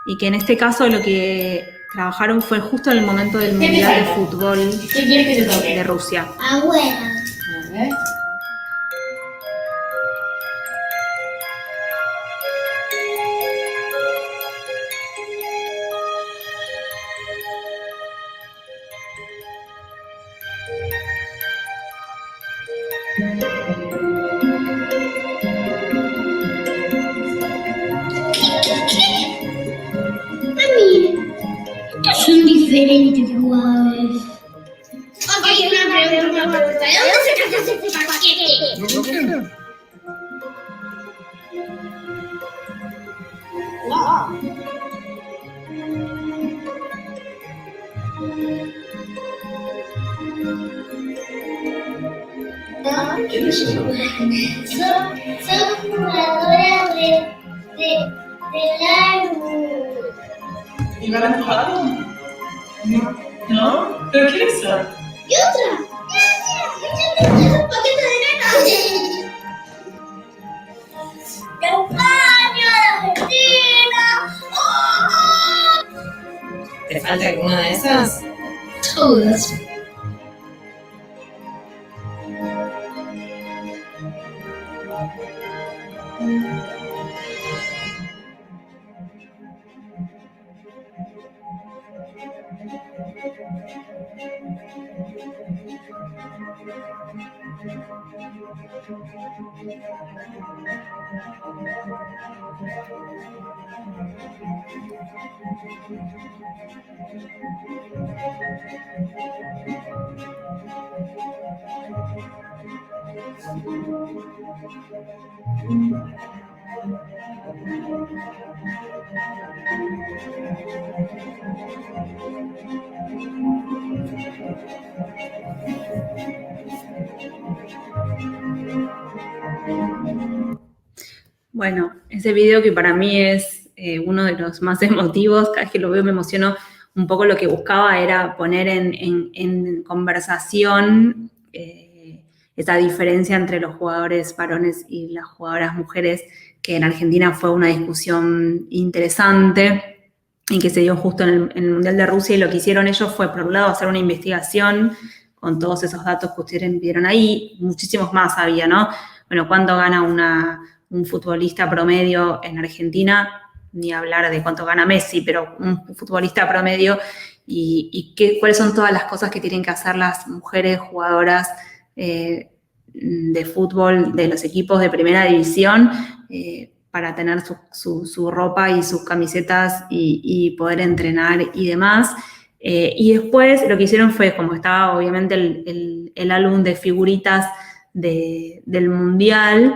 y que en este caso lo que trabajaron fue justo en el momento del Mundial de Fútbol de Rusia. Abuela. Son diferentes jugadores. Ok, una pregunta ¿Quiénes son? Son jugadoras de Larus. ¿Y no la han jugado? ¿No? ¿Pero quiénes son? ¿Y otra? Es un paquete de nenas. ¡De España, de Argentina! ¡Oh! ¿Te falta alguna de esas? Todas. Bueno, ese video que para mí es uno de los más emotivos, cada vez que lo veo me emociono un poco. Lo que buscaba era poner en conversación esa diferencia entre los jugadores varones y las jugadoras mujeres, que en Argentina fue una discusión interesante y que se dio justo en el Mundial de Rusia, y lo que hicieron ellos fue, por un lado, hacer una investigación con todos esos datos que ustedes vieron ahí, muchísimos más había, ¿no? Bueno, ¿cuánto gana un futbolista promedio en Argentina? Ni hablar de cuánto gana Messi, pero un futbolista promedio, y cuáles son todas las cosas que tienen que hacer las mujeres jugadoras de fútbol de los equipos de primera división para tener su ropa y sus camisetas y poder entrenar y demás. Y después lo que hicieron fue, como estaba obviamente el álbum de figuritas del Mundial,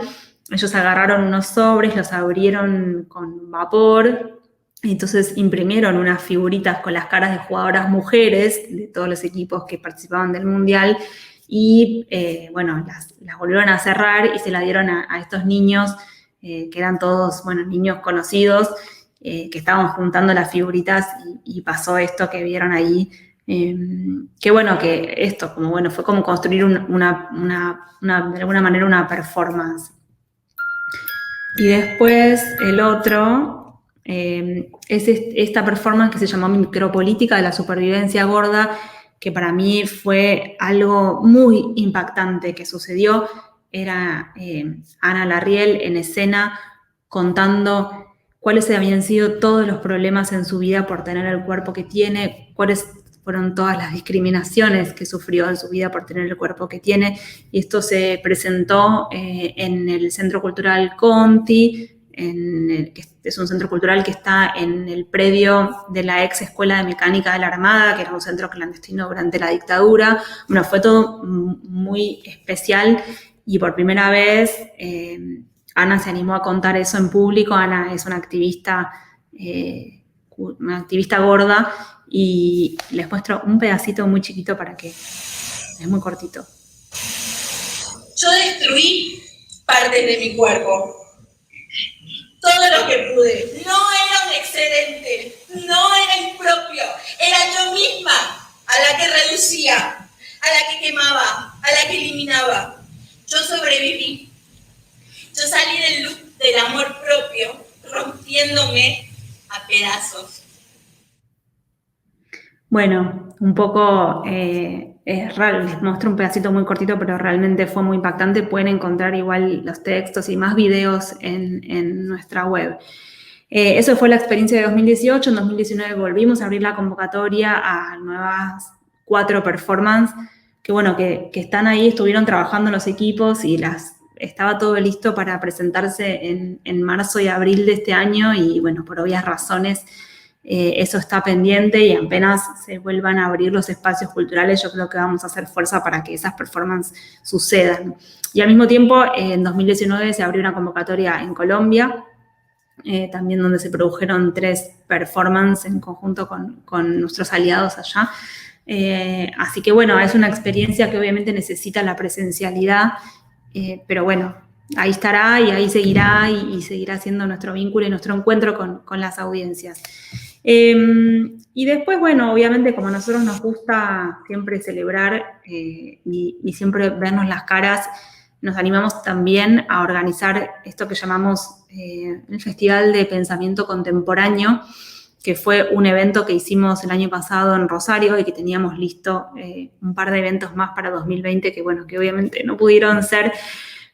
ellos agarraron unos sobres, los abrieron con vapor, y entonces imprimieron unas figuritas con las caras de jugadoras mujeres de todos los equipos que participaban del Mundial, y bueno, las volvieron a cerrar y se las dieron a estos niños, que eran todos, bueno, niños conocidos, que estaban juntando las figuritas, y pasó esto que vieron ahí. Que bueno, que esto, como bueno, fue como construir de alguna manera una performance. Y después el otro es esta performance que se llamó Micropolítica de la Supervivencia Gorda, que para mí fue algo muy impactante que sucedió. Era Ana Larriel en escena contando cuáles habían sido todos los problemas en su vida por tener el cuerpo que tiene, cuáles fueron todas las discriminaciones que sufrió en su vida por tener el cuerpo que tiene. Y esto se presentó en el Centro Cultural Conti, que es un centro cultural que está en el predio de la ex Escuela de Mecánica de la Armada, que era un centro clandestino durante la dictadura. Bueno, fue todo muy especial, y por primera vez Ana se animó a contar eso en público. Ana es una activista gorda, y les muestro un pedacito muy chiquito para que... Es muy cortito. Yo destruí partes de mi cuerpo. Todo lo que pude. No era un excedente, no era impropio. Era yo misma a la que reducía, a la que quemaba, a la que eliminaba. Yo sobreviví. Yo salí del loop del amor propio, rompiéndome a pedazos. Bueno, un poco es raro, les muestro un pedacito muy cortito, pero realmente fue muy impactante. Pueden encontrar igual los textos y más videos en nuestra web. Eso fue la experiencia de 2018. En 2019 volvimos a abrir la convocatoria a nuevas 4 performances que, bueno, que están ahí, estuvieron trabajando los equipos y estaba todo listo para presentarse en marzo y abril de este año, y bueno, por obvias razones eso está pendiente y apenas se vuelvan a abrir los espacios culturales, yo creo que vamos a hacer fuerza para que esas performances sucedan. Y al mismo tiempo, en 2019 se abrió una convocatoria en Colombia, también donde se produjeron 3 performances en conjunto con nuestros aliados allá. Así que bueno, es una experiencia que obviamente necesita la presencialidad, pero bueno, ahí estará y ahí seguirá y seguirá siendo nuestro vínculo y nuestro encuentro con las audiencias. Y después, bueno, obviamente como a nosotros nos gusta siempre celebrar y siempre vernos las caras, nos animamos también a organizar esto que llamamos el Festival de Pensamiento Contemporáneo, que fue un evento que hicimos el año pasado en Rosario y que teníamos listo un par de eventos más para 2020 que, bueno, que obviamente no pudieron ser,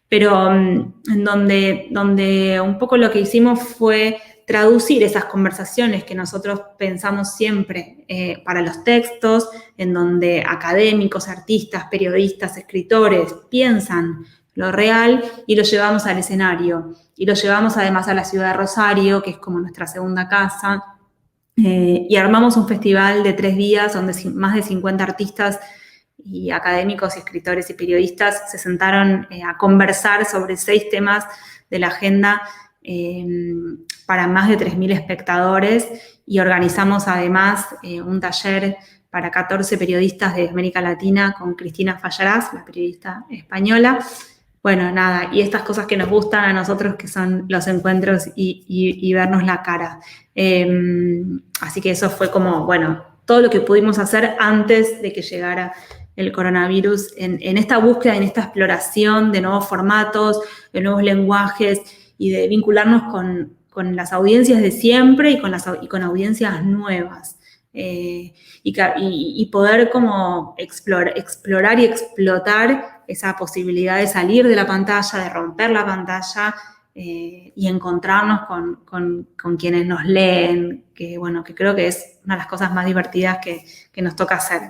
pero en donde un poco lo que hicimos fue traducir esas conversaciones que nosotros pensamos siempre para los textos, en donde académicos, artistas, periodistas, escritores piensan lo real y lo llevamos al escenario. Y lo llevamos además a la ciudad de Rosario, que es como nuestra segunda casa, y armamos un festival de 3 días donde más de 50 artistas y académicos, y escritores y periodistas se sentaron a conversar sobre 6 temas de la agenda para más de 3.000 espectadores, y organizamos además un taller para 14 periodistas de América Latina con Cristina Fallarás, la periodista española. Bueno, nada, y estas cosas que nos gustan a nosotros, que son los encuentros y vernos la cara. Así que eso fue como, bueno, todo lo que pudimos hacer antes de que llegara el coronavirus en esta búsqueda, en esta exploración de nuevos formatos, de nuevos lenguajes y de vincularnos con las audiencias de siempre y con audiencias nuevas. Y poder como explorar y explotar esa posibilidad de salir de la pantalla, de romper la pantalla y encontrarnos con quienes nos leen, que bueno, que creo que es una de las cosas más divertidas que nos toca hacer.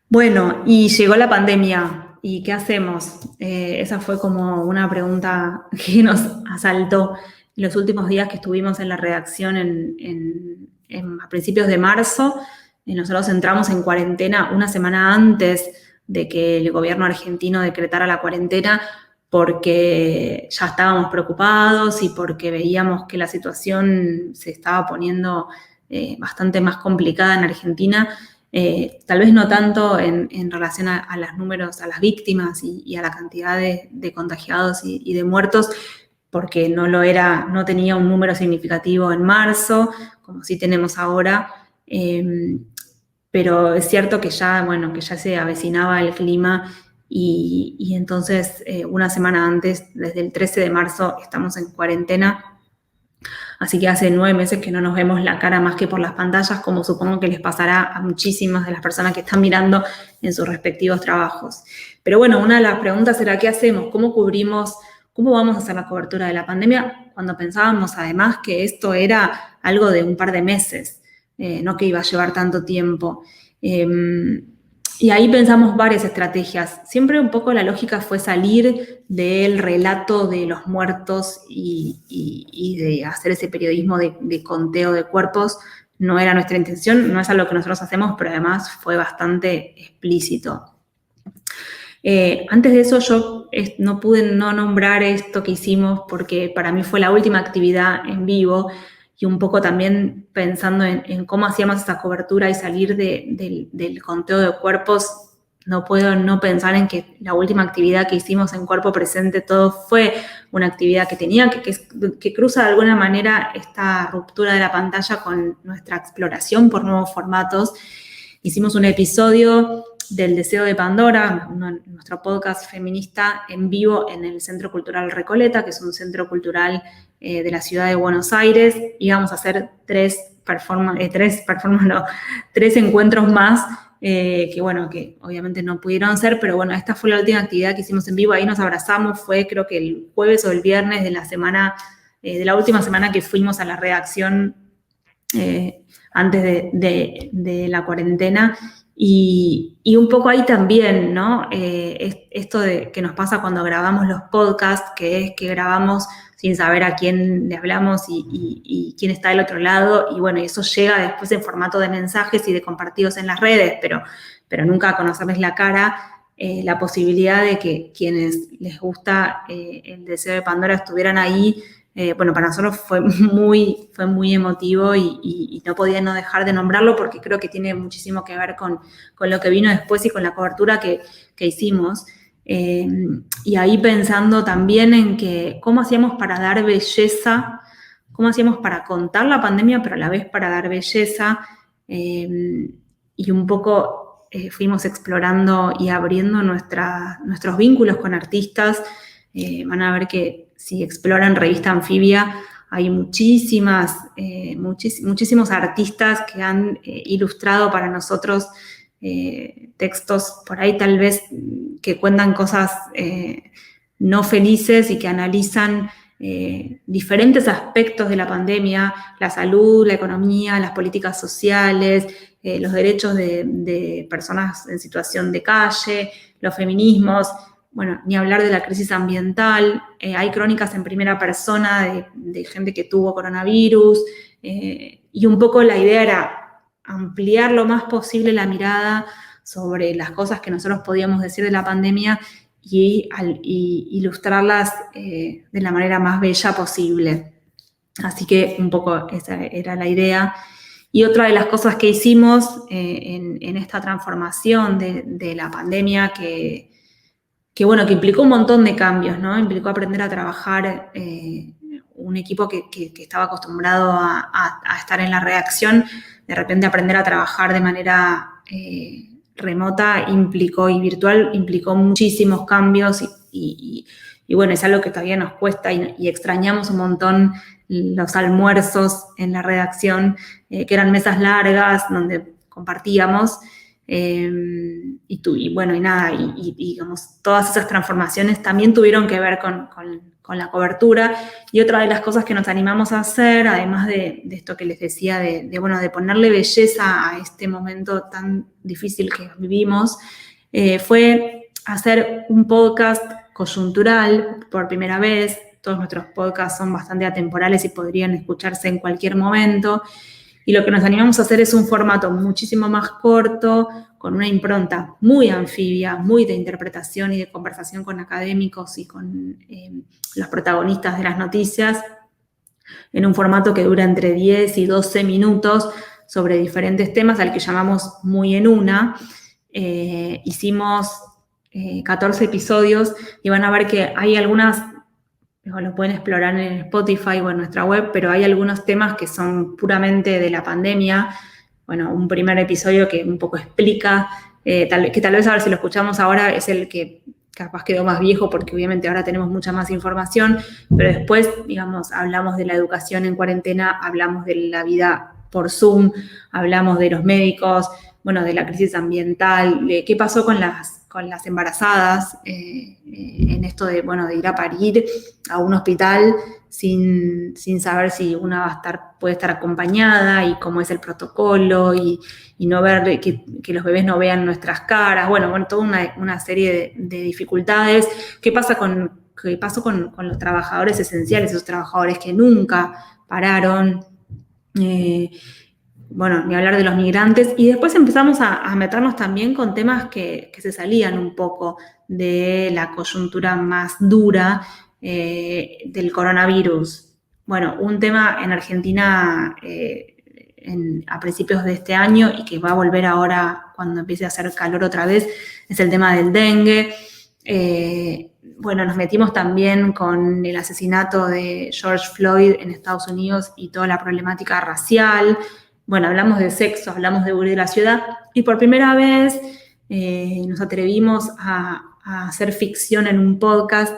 Bueno, y llegó la pandemia. ¿Y qué hacemos? Esa fue como una pregunta que nos asaltó en los últimos días que estuvimos en la redacción a principios de marzo. Nosotros entramos en cuarentena una semana antes de que el gobierno argentino decretara la cuarentena, porque ya estábamos preocupados y porque veíamos que la situación se estaba poniendo bastante más complicada en Argentina. Tal vez no tanto en relación a los números, a las víctimas y a la cantidad de contagiados y de muertos, porque no tenía un número significativo en marzo, como sí tenemos ahora, pero es cierto que ya se avecinaba el clima y entonces una semana antes, desde el 13 de marzo, estamos en cuarentena. Así que hace 9 meses que no nos vemos la cara más que por las pantallas, como supongo que les pasará a muchísimas de las personas que están mirando en sus respectivos trabajos. Pero bueno, una de las preguntas era ¿qué hacemos? ¿Cómo cubrimos? ¿Cómo vamos a hacer la cobertura de la pandemia? Cuando pensábamos además que esto era algo de un par de meses, no que iba a llevar tanto tiempo. Y ahí pensamos varias estrategias. Siempre un poco la lógica fue salir del relato de los muertos y de hacer ese periodismo de conteo de cuerpos. No era nuestra intención, no es algo que nosotros hacemos, pero además fue bastante explícito. Antes de eso yo no pude no nombrar esto que hicimos porque para mí fue la última actividad en vivo, y un poco también pensando en cómo hacíamos esa cobertura y salir del conteo de cuerpos, no puedo no pensar en que la última actividad que hicimos en Cuerpo Presente Todo fue una actividad que cruza de alguna manera esta ruptura de la pantalla con nuestra exploración por nuevos formatos. Hicimos un episodio del Deseo de Pandora, nuestro podcast feminista en vivo en el Centro Cultural Recoleta, que es un centro cultural de la ciudad de Buenos Aires. Íbamos a hacer 3 encuentros más, que obviamente no pudieron ser, pero bueno, esta fue la última actividad que hicimos en vivo. Ahí nos abrazamos, fue creo que el jueves o el viernes de la última semana que fuimos a la redacción antes de la cuarentena. Y un poco ahí también, ¿no? Esto que nos pasa cuando grabamos los podcasts, que es que grabamos sin saber a quién le hablamos y quién está del otro lado, y bueno, eso llega después en formato de mensajes y de compartidos en las redes, pero nunca a conocerles la cara. La posibilidad de que quienes les gusta el deseo de Pandora estuvieran ahí, bueno, para nosotros fue muy emotivo y no podía no dejar de nombrarlo porque creo que tiene muchísimo que ver con lo que vino después y con la cobertura que hicimos. Y ahí pensando también en que cómo hacíamos para dar belleza, cómo hacíamos para contar la pandemia, pero a la vez para dar belleza, y un poco fuimos explorando y abriendo nuestros vínculos con artistas. Van a ver que si exploran Revista Anfibia, hay muchísimos artistas que han ilustrado para nosotros textos por ahí tal vez que cuentan cosas no felices y que analizan diferentes aspectos de la pandemia, la salud, la economía, las políticas sociales, los derechos de personas en situación de calle, los feminismos, bueno, ni hablar de la crisis ambiental. Hay crónicas en primera persona de gente que tuvo coronavirus, y un poco la idea era ampliar lo más posible la mirada sobre las cosas que nosotros podíamos decir de la pandemia y ilustrarlas de la manera más bella posible. Así que un poco esa era la idea. Y otra de las cosas que hicimos en esta transformación de la pandemia que implicó un montón de cambios, ¿no? Implicó aprender a trabajar un equipo que estaba acostumbrado a estar en la redacción, de repente aprender a trabajar de manera remota y virtual implicó muchísimos cambios y bueno, es algo que todavía nos cuesta y extrañamos un montón los almuerzos en la redacción, que eran mesas largas donde compartíamos. Digamos, todas esas transformaciones también tuvieron que ver con la cobertura. Y otra de las cosas que nos animamos a hacer, además de esto que les decía, de ponerle belleza a este momento tan difícil que vivimos, fue hacer un podcast coyuntural por primera vez. Todos nuestros podcasts son bastante atemporales y podrían escucharse en cualquier momento. Y lo que nos animamos a hacer es un formato muchísimo más corto, con una impronta muy anfibia, muy de interpretación y de conversación con académicos y con los protagonistas de las noticias, en un formato que dura entre 10 y 12 minutos sobre diferentes temas, al que llamamos Muy en Una. Hicimos 14 episodios y van a ver que hay algunas, lo pueden explorar en Spotify o en nuestra web, pero hay algunos temas que son puramente de la pandemia. Bueno, un primer episodio que un poco explica, tal vez a ver si lo escuchamos ahora es el que capaz quedó más viejo porque obviamente ahora tenemos mucha más información, pero después, digamos, hablamos de la educación en cuarentena, hablamos de la vida por Zoom, hablamos de los médicos, bueno, de la crisis ambiental, de qué pasó con las embarazadas, en esto de ir a parir a un hospital sin saber si una puede estar acompañada y cómo es el protocolo y no ver que los bebés no vean nuestras caras, toda una serie de dificultades. ¿Qué pasó con los trabajadores esenciales, esos trabajadores que nunca pararon? Ni hablar de los migrantes. Y después empezamos a meternos también con temas que se salían un poco de la coyuntura más dura del coronavirus. Bueno, un tema en Argentina a principios de este año y que va a volver ahora cuando empiece a hacer calor otra vez, es el tema del dengue. Nos metimos también con el asesinato de George Floyd en Estados Unidos y toda la problemática racial. Hablamos de sexo, hablamos de huir de la ciudad y por primera vez nos atrevimos a hacer ficción en un podcast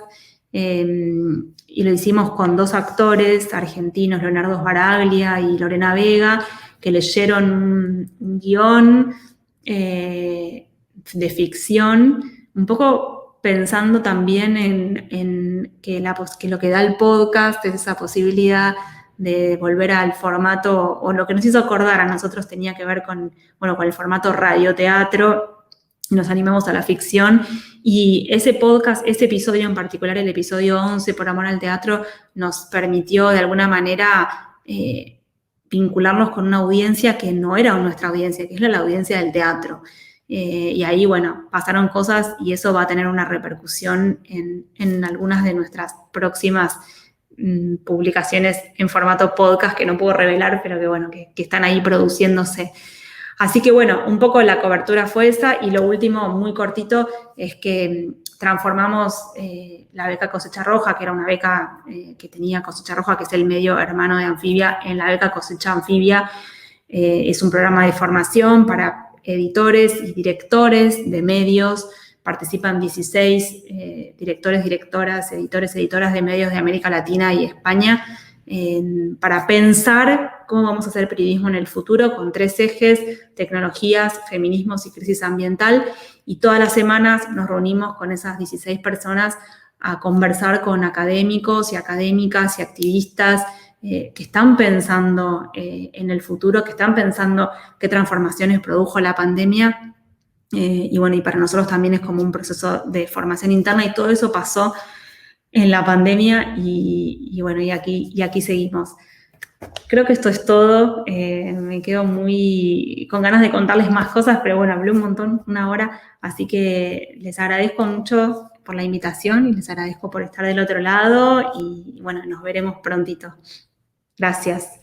y lo hicimos con 2 actores argentinos, Leonardo Sbaraglia y Lorena Vega, que leyeron un guión de ficción, un poco pensando también en que lo que da el podcast es esa posibilidad de volver al formato, o lo que nos hizo acordar a nosotros tenía que ver con el formato radioteatro, nos animamos a la ficción. Y ese podcast, ese episodio en particular, el episodio 11, Por Amor al Teatro, nos permitió de alguna manera vincularnos con una audiencia que no era nuestra audiencia, que es la audiencia del teatro. Y ahí, bueno, pasaron cosas y eso va a tener una repercusión en algunas de nuestras próximas publicaciones en formato podcast que no puedo revelar, pero que bueno, que están ahí produciéndose. Así que bueno, un poco la cobertura fue esa, y lo último, muy cortito, es que transformamos la beca Cosecha Roja, que era una beca que tenía Cosecha Roja, que es el medio hermano de Anfibia, en la beca Cosecha Anfibia. Es un programa de formación para editores y directores de medios. Participan 16 directores, directoras, editores, editoras de medios de América Latina y España, para pensar cómo vamos a hacer periodismo en el futuro, con 3 ejes: tecnologías, feminismos y crisis ambiental. Y todas las semanas nos reunimos con esas 16 personas a conversar con académicos y académicas y activistas que están pensando en el futuro, que están pensando qué transformaciones produjo la pandemia. Y bueno, y para nosotros también es como un proceso de formación interna, y todo eso pasó en la pandemia, y bueno, y aquí seguimos. Creo que esto es todo. Me quedo muy con ganas de contarles más cosas, pero bueno, hablé un montón, 1 hora, así que les agradezco mucho por la invitación y les agradezco por estar del otro lado, y bueno, nos veremos prontito. Gracias.